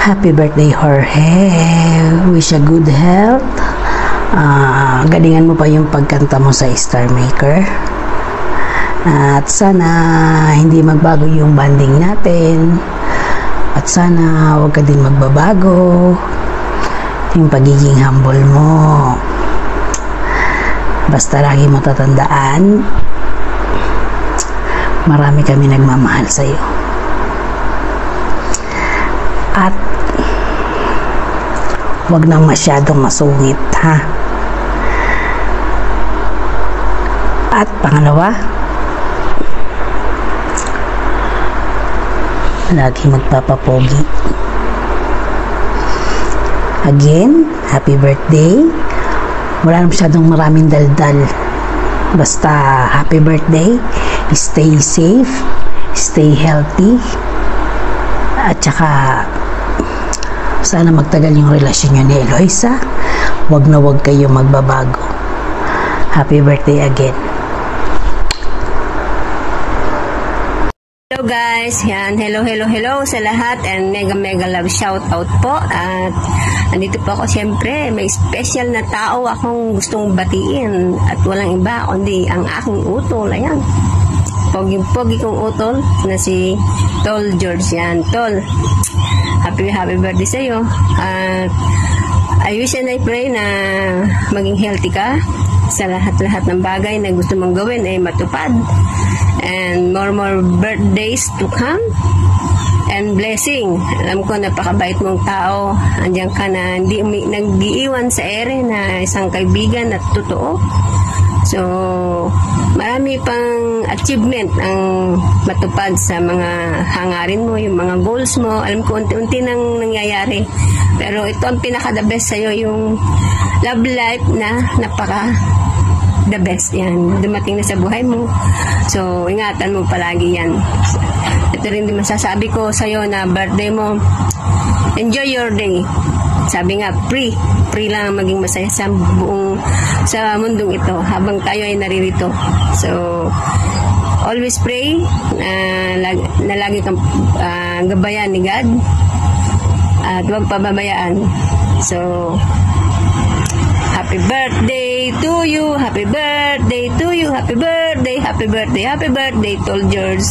Happy birthday, Jorge. Wish a good health. Galingan mo pa yung pagkanta mo sa Star Maker. At sana hindi magbago yung banding natin. At sana huwag ka din magbabago yung pagiging humble mo. Basta lagi mo tatandaan, marami kami nagmamahal sa'yo. At huwag nang masyadong masungit, ha? At pangalawa, lagi magpapapogi. Again, happy birthday. Wala na masyadong maraming daldal. Basta happy birthday. Stay safe, stay healthy, at saka sana magtagal yung relasyon nyo ni Eloisa. Wag na wag kayo magbabago. Happy birthday again. Hello guys, yan, hello sa lahat, and mega love shout out po. At andito po ako, syempre may special na tao akong gustong batiin, at walang iba kundi ang aking utol. Ayan, pogi kong utol na si Tol George. Yan, Tol, happy birthday sa'yo. At I wish and I pray na maging healthy ka sa lahat ng bagay na gusto mong gawin ay matupad, and more birthdays to come, and blessing. Alam ko napakabait mong tao, andiyan ka na, hindi nag-iiwan sa ere, na isang kaibigan at totoo. So marami pang achievement ang matupad sa mga hangarin mo, yung mga goals mo. Alam ko unti-unti nang nangyayari, pero ito ang pinaka the best sa'yo, yung love life na napaka the best. Yan, dumating na sa buhay mo, so ingatan mo palagi yan. Ito rin din masasabi ko sa'yo na birthday mo, enjoy your day. Sabi nga, free lang maging masaya sa mundong ito habang tayo ay naririto. So always pray na lagi kang gabayan ni God, at huwag pababayaan. So happy birthday to you, happy birthday to you, happy birthday, Tol George.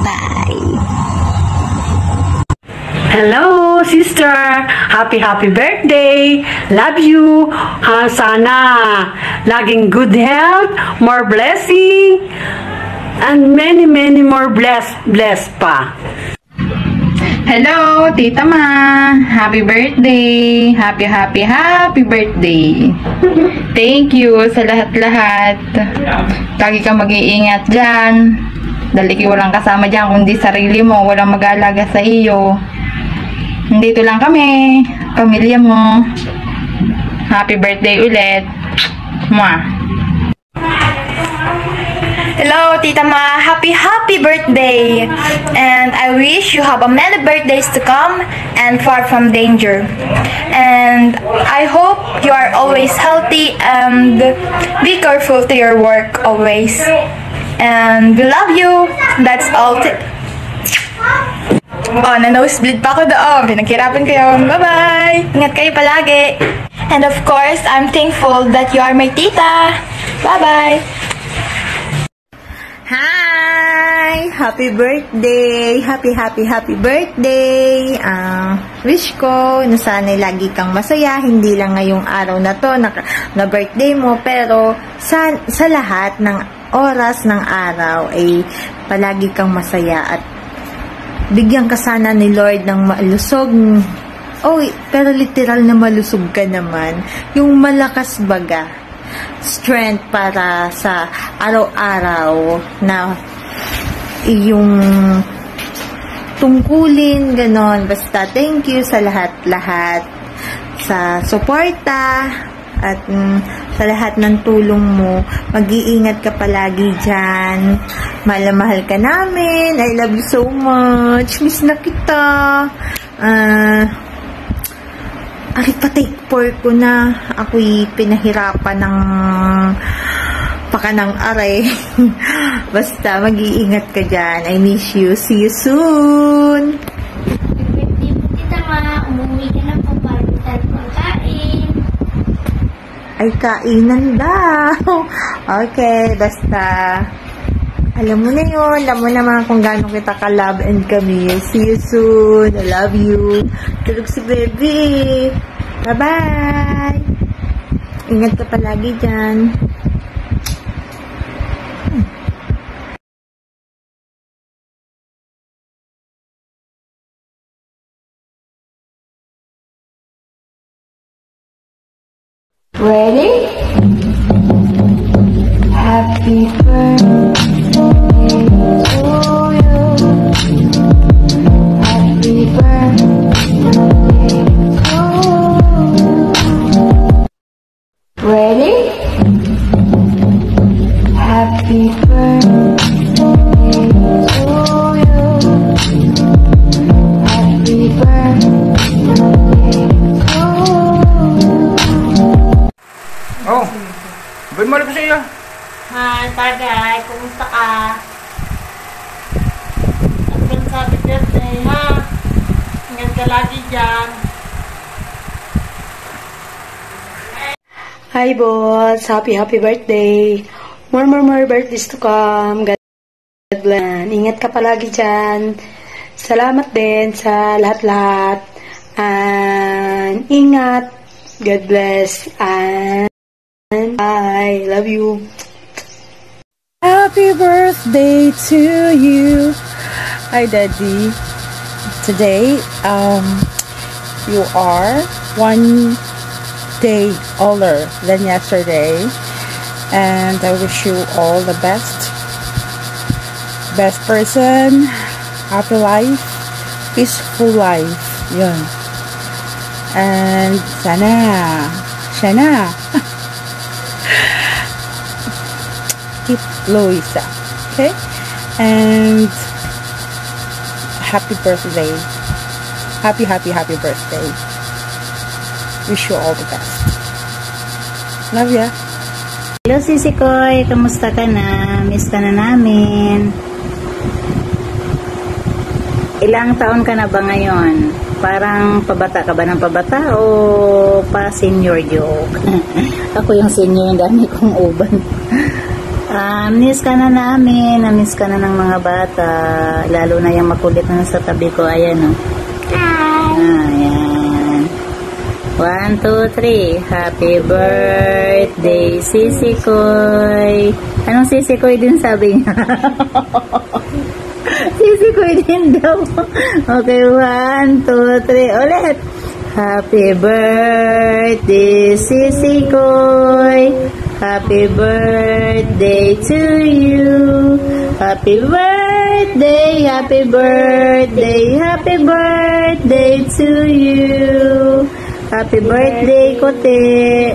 Bye. Hello, sister. Happy birthday. Love you. Sana laging good health, more blessing, and many more blessed pa. Hello, Tita Ma. Happy birthday. Happy birthday. Thank you sa lahat-lahat. Lagi kang mag-iingat dyan. Dahil walang kasama dyan kundi sarili mo. Walang mag-aalaga sa iyo. Nandito lang kami, pamilya mo. Happy birthday ulit. Mwah. Hello, Tita Ma. Happy birthday. And I wish you have a many birthdays to come and far from danger. And I hope you are always healthy and be careful to your work always. And we love you. That's all. Oh, na-nosebleed pa ako doon. Pinaghirapan kayo. Bye-bye. Ingat kayo palagi. And of course, I'm thankful that you are my tita. Bye-bye. Hi! Happy birthday! Happy birthday! Wish ko na sana'y lagi kang masaya, hindi lang ngayong araw na to na birthday mo, pero sa lahat ng oras ng araw ay palagi kang masaya, at bigyan ka sana ni Lord ng malusog. Pero literal na malusog ka naman. Yung malakas baga. Strength para sa araw-araw na yung tungkulin, ganon. Basta thank you sa lahat-lahat. Sa suporta at sa lahat ng tulong mo. Mag-iingat ka palagi dyan. Mahal na mahal ka namin. I love you so much. Miss na kita. Take 4 ko na. Ako'y pinahirapan ng pakanang aray. Basta mag-iingat ka dyan. I miss you. See you soon. lang po palitan ng kain. Ay, kainan daw. Okay, basta alam mo na yun. Alam mo naman kung gano'n kita ka-love and kami. See you soon. I love you. Tulog si baby. Bye-bye. Ingat ka palagi dyan. Ready? Happy birthday to you. Happy birthday to you. Ready? Happy birthday to you. Happy birthday to you. Oh, bumalik ko sa iyo. Hi, Tagay. Kumusta ka? Hanggang sabi birthday, ha? Ingat ka lagi dyan. Hi, boss. Happy birthday. More birthdays to come. God bless. Ingat ka palagi dyan. Salamat din sa lahat-lahat. And ingat. God bless. And I love you. Happy birthday to you. Hi, Daddy. Today, you are 1 day older than yesterday, and I wish you all the best. Best person, happy life, peaceful life. Yun. And sana keep Louisa, okay? And happy birthday. Happy birthday. Wish you all the best. Love ya. Hello, Sisi Koy. Kamusta ka na? Miss ka na namin. Ilang taon ka na ba ngayon? Parang pabata ka ba ng pabata o pa senior joke? Ako yung senior, yung dami kong uban. Miss ka na namin, na-miss ka na ng mga bata, lalo na yung makulit na sa tabi ko. Ayan, o. Ayan. 1, 2, 3. Happy birthday, Sisi Koy. Anong Sisi Koy din sabi niya? Sisi Koy din daw. Okay, 1, 2, 3. Ulit. Happy birthday, Sisi Koy. Happy birthday to you. Happy birthday, happy birthday, happy birthday to you. Happy birthday, Kote.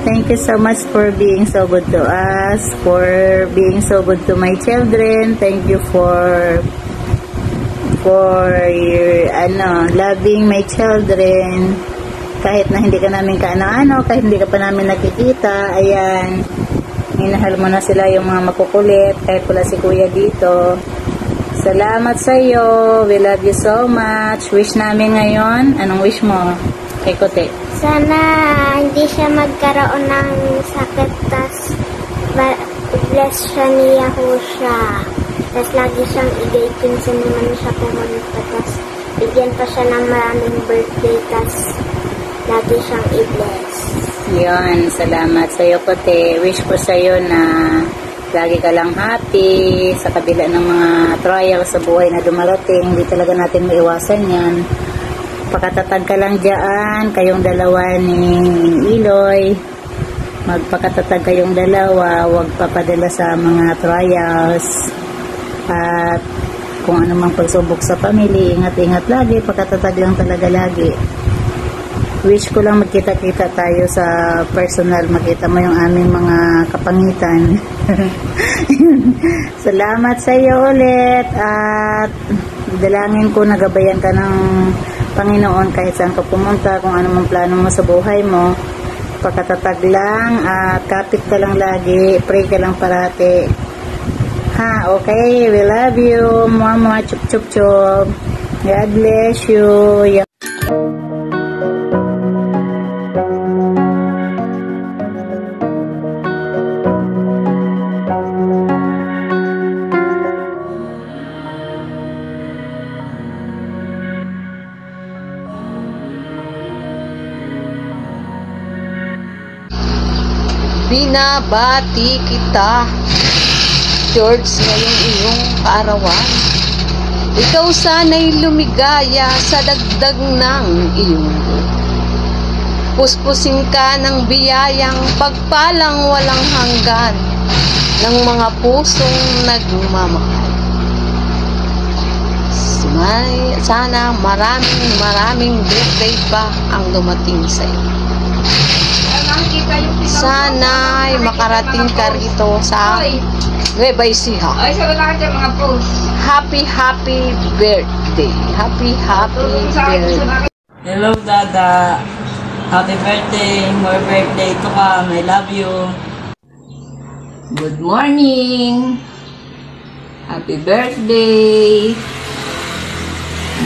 Thank you so much for being so good to us, for being so good to my children. Thank you for your loving my children. Kahit na hindi ka namin kaano-ano, kahit hindi ka pa namin nakikita, ayan, minahal mo na sila yung mga makukulit, kahit wala si Kuya dito. Salamat sa iyo. We love you so much. Wish namin ngayon, anong wish mo kay Kote? Sana hindi siya magkaroon ng sakit, tas bless siya ni Yahusha. Tas lagi siyang i-gate sa naman siya pumunta, tas bigyan pa siya ng maraming birthday, tas lagi siyang i-bless. Yun, salamat sa iyo, Kote. Wish ko sa iyo na lagi ka lang happy sa kabila ng mga trials sa buhay na dumarating. Hindi talaga natin maiwasan yan. Pakatatag ka lang dyan, kayong dalawa ni Iloy. Magpakatatag kayong dalawa, huwag papadala sa mga trials. At kung ano mang pagsubok sa family, ingat-ingat lagi, pakatatag lang talaga lagi. Wish ko lang magkita-kita tayo sa personal, makita mo yung aming mga kapangitan. Salamat sa iyo ulit, at dalangin ko nagabayan ka ng Panginoon kahit saan ka pumunta, kung ano mang plano mo sa buhay mo. Pakatatag lang at kapit ka lang lagi, pray ka lang parati. Ha, okay, we love you. Mwah, mwah, chup, chup, chup. God bless you. Binabati kita, George, ngayong iyong kaarawan. Ikaw sana'y lumigaya sa dagdag ng iyong buhay. Puspusin ka ng biyayang pagpalang walang hanggan ng mga pusong nagmamahal. Sana maraming birthday pa ang dumating sa iyo. Sana'y makarating ka rito sa Nueva Ecija. Happy birthday. Happy birthday. Hello, Dada. Happy birthday. More birthday to come. I love you. Good morning. Happy birthday.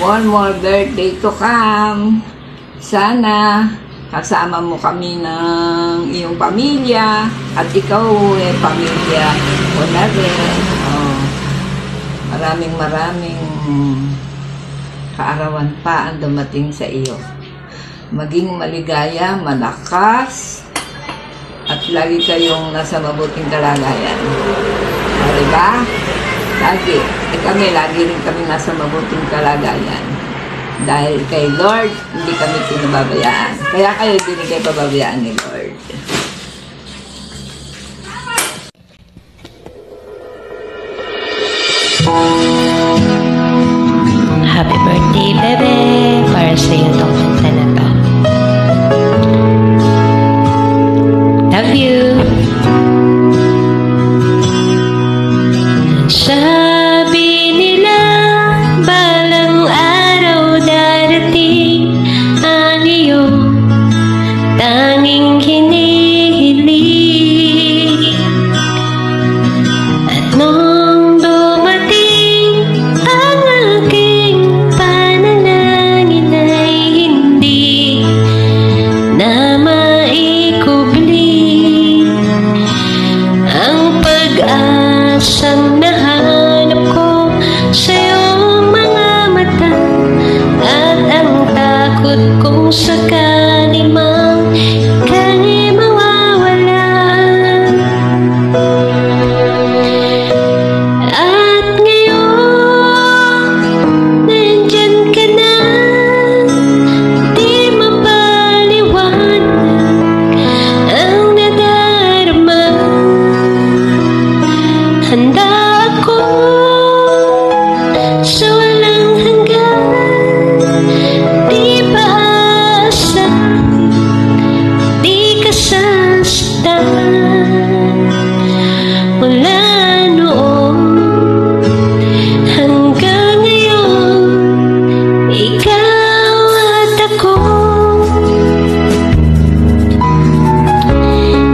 More birthday to come. Sana kasama mo kami ng iyong pamilya at ikaw pamilya ko na rin. Maraming kaarawan pa ang dumating sa iyo. Maging maligaya, malakas, at lagi kayong nasa mabuting kalagayan. Diba? Lagi. Lagi rin kami nasa mabuting kalagayan. Dahil kay Lord, hindi kami pinababayaan. Kaya kayo din kayo pababayaan ni Lord. Happy birthday, bebe! Para sa iyo itong kanta na to. Love you! Sabi nila, balang araw darating ang iyong tanging hinihiling. At nung dumating ang aking panalangin ay hindi na maikubli ang pag-asang nahanap ko sa iyong mga mata at ang takot kong sakali mang ika'y mawawala. At ngayon, nandyan ka na, di mapaliwanag ang nadarama. Handa ako sa walang hanggan, di paasa, di kasasaktan. Mula noon hanggang ngayon, ikaw at ako.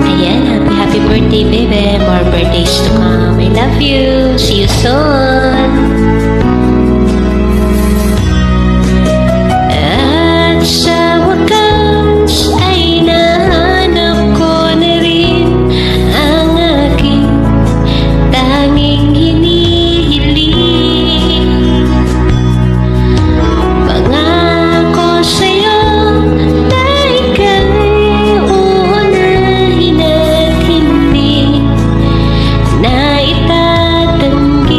Ayan, happy birthday, baby. More birthdays to come. I love you. See you soon. At sa wakas ay nahanap ko na rin ang aking tanging hinihiling. Pangako sa'yo na ika'y uunahin at hindi na itatanggi.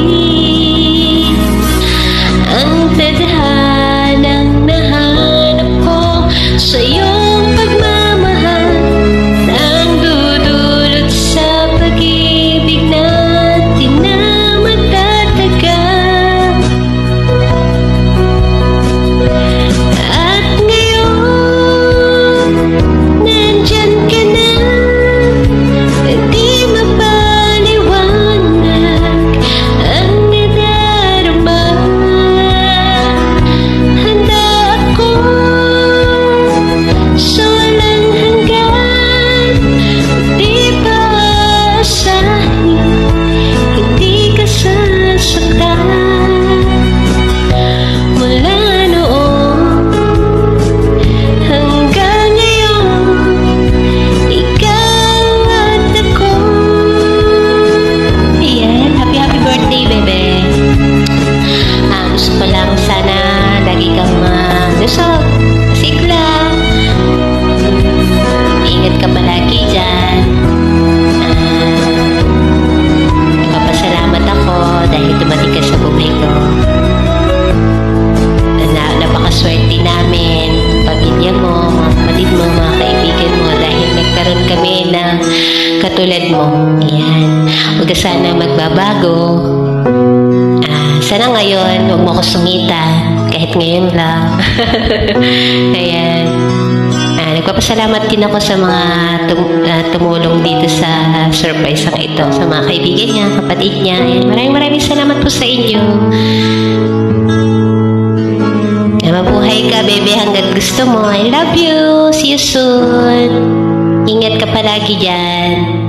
sana magbabago. Sana ngayon, huwag mo ko sungitan. Kahit ngayon lang. Ayan. Nagpapasalamat din ako sa mga tumulong dito sa surprise na ito. Sa mga kaibigan niya, kapatid niya. Ayan. Maraming salamat po sa inyo. Mabuhay ka, bebe, hanggang gusto mo. I love you. See you soon. Ingat ka palagi dyan.